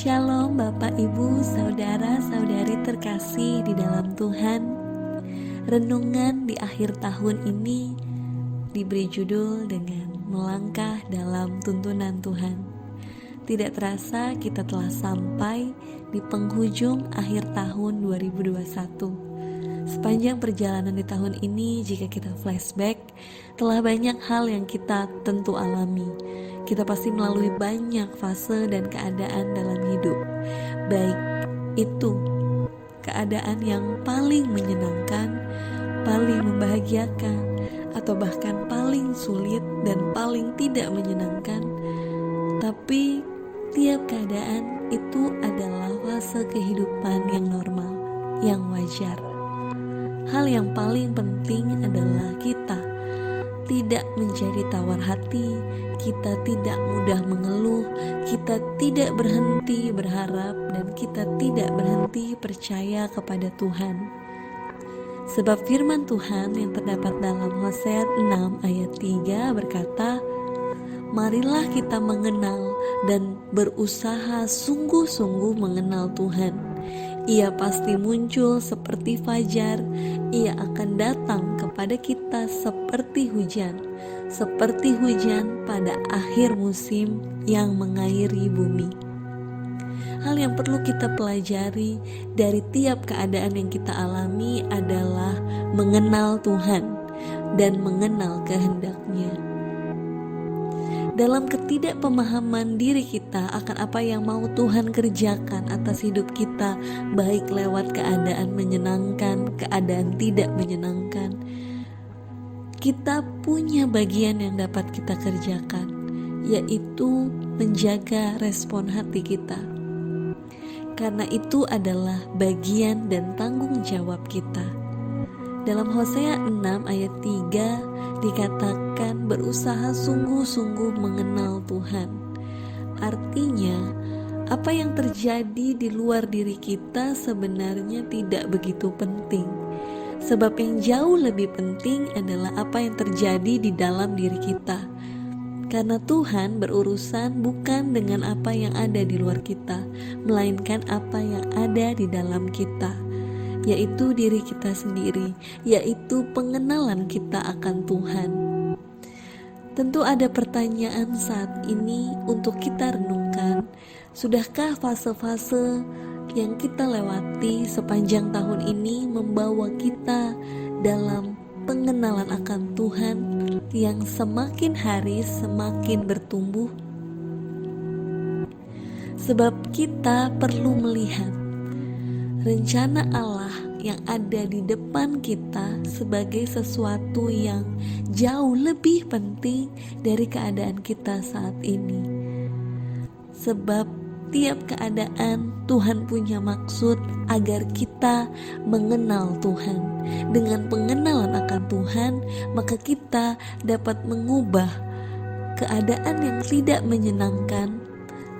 Shalom Bapak Ibu, Saudara-saudari terkasih di dalam Tuhan. Renungan di akhir tahun ini diberi judul dengan melangkah dalam tuntunan Tuhan. Tidak terasa kita telah sampai di penghujung akhir tahun 2021. Sepanjang perjalanan di tahun ini, jika kita flashback, telah banyak hal yang kita tentu alami. Kita pasti melalui banyak fase dan keadaan dalam hidup. Baik itu keadaan yang paling menyenangkan, paling membahagiakan, atau bahkan paling sulit dan paling tidak menyenangkan. Tapi tiap keadaan itu adalah fase kehidupan yang normal, yang wajar. Hal yang paling penting adalah kita tidak menjadi tawar hati, kita tidak mudah mengeluh, kita tidak berhenti berharap, dan kita tidak berhenti percaya kepada Tuhan. Sebab firman Tuhan yang terdapat dalam Hosea 6 ayat 3 berkata, "Marilah kita mengenal dan berusaha sungguh-sungguh mengenal Tuhan. Ia pasti muncul seperti fajar, ia akan datang kepada kita seperti hujan pada akhir musim yang mengairi bumi." Hal yang perlu kita pelajari dari tiap keadaan yang kita alami adalah mengenal Tuhan dan mengenal kehendak-Nya. Dalam ketidakpemahaman diri kita akan apa yang mau Tuhan kerjakan atas hidup kita, baik lewat keadaan menyenangkan, keadaan tidak menyenangkan, kita punya bagian yang dapat kita kerjakan, yaitu menjaga respon hati kita. Karena itu adalah bagian dan tanggung jawab kita. Dalam Hosea 6 ayat 3 dikatakan berusaha sungguh-sungguh mengenal Tuhan. Artinya, apa yang terjadi di luar diri kita sebenarnya tidak begitu penting. Sebab yang jauh lebih penting adalah apa yang terjadi di dalam diri kita. Karena Tuhan berurusan bukan dengan apa yang ada di luar kita, melainkan apa yang ada di dalam kita, yaitu diri kita sendiri, yaitu pengenalan kita akan Tuhan. Tentu ada pertanyaan saat ini untuk kita renungkan. Sudahkah fase-fase yang kita lewati sepanjang tahun ini membawa kita dalam pengenalan akan Tuhan yang semakin hari semakin bertumbuh? Sebab kita perlu melihat rencana Allah yang ada di depan kita sebagai sesuatu yang jauh lebih penting dari keadaan kita saat ini. Sebab tiap keadaan Tuhan punya maksud agar kita mengenal Tuhan. Dengan pengenalan akan Tuhan, maka kita dapat mengubah keadaan yang tidak menyenangkan,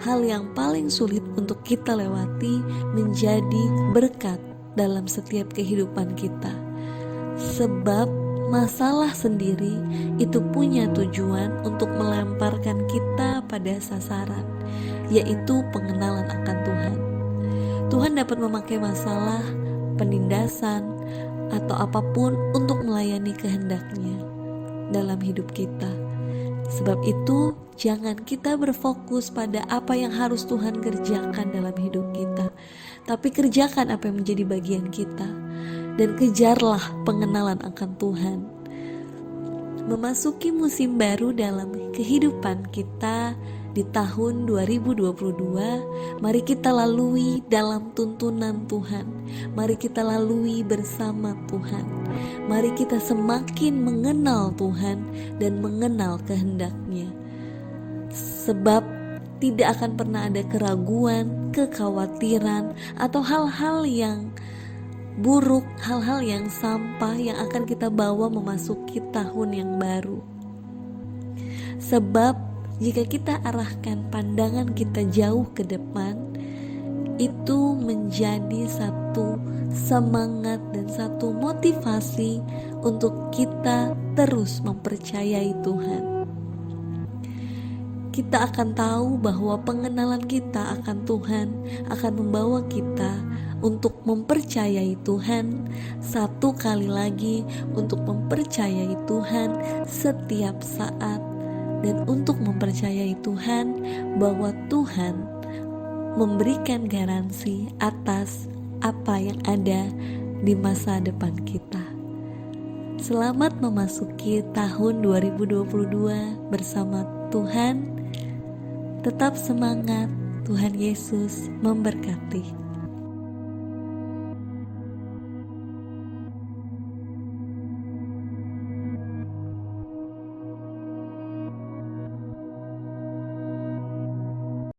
hal yang paling sulit untuk kita lewati, menjadi berkat dalam setiap kehidupan kita. Sebab masalah sendiri itu punya tujuan untuk melemparkan kita pada sasaran, yaitu pengenalan akan Tuhan. Tuhan dapat memakai masalah, penindasan, atau apapun untuk melayani kehendak-Nya dalam hidup kita. Sebab itu, jangan kita berfokus pada apa yang harus Tuhan kerjakan dalam hidup kita, tapi kerjakan apa yang menjadi bagian kita, dan kejarlah pengenalan akan Tuhan. Memasuki musim baru dalam kehidupan kita di tahun 2022, mari kita lalui dalam tuntunan Tuhan. Mari kita lalui bersama Tuhan. Mari kita semakin mengenal Tuhan dan mengenal kehendak-Nya. Sebab tidak akan pernah ada keraguan, kekhawatiran, atau hal-hal yang buruk, hal-hal yang sampah yang akan kita bawa memasuki tahun yang baru. Sebab jika kita arahkan pandangan kita jauh ke depan, itu menjadi satu semangat dan satu motivasi untuk kita terus mempercayai Tuhan. kita akan tahu bahwa pengenalan kita akan Tuhan akan membawa kita untuk mempercayai Tuhan satu kali lagi, untuk mempercayai Tuhan setiap saat, dan untuk mempercayai Tuhan bahwa Tuhan memberikan garansi atas apa yang ada di masa depan kita. Selamat memasuki tahun 2022 bersama Tuhan. Tetap semangat, Tuhan Yesus memberkati.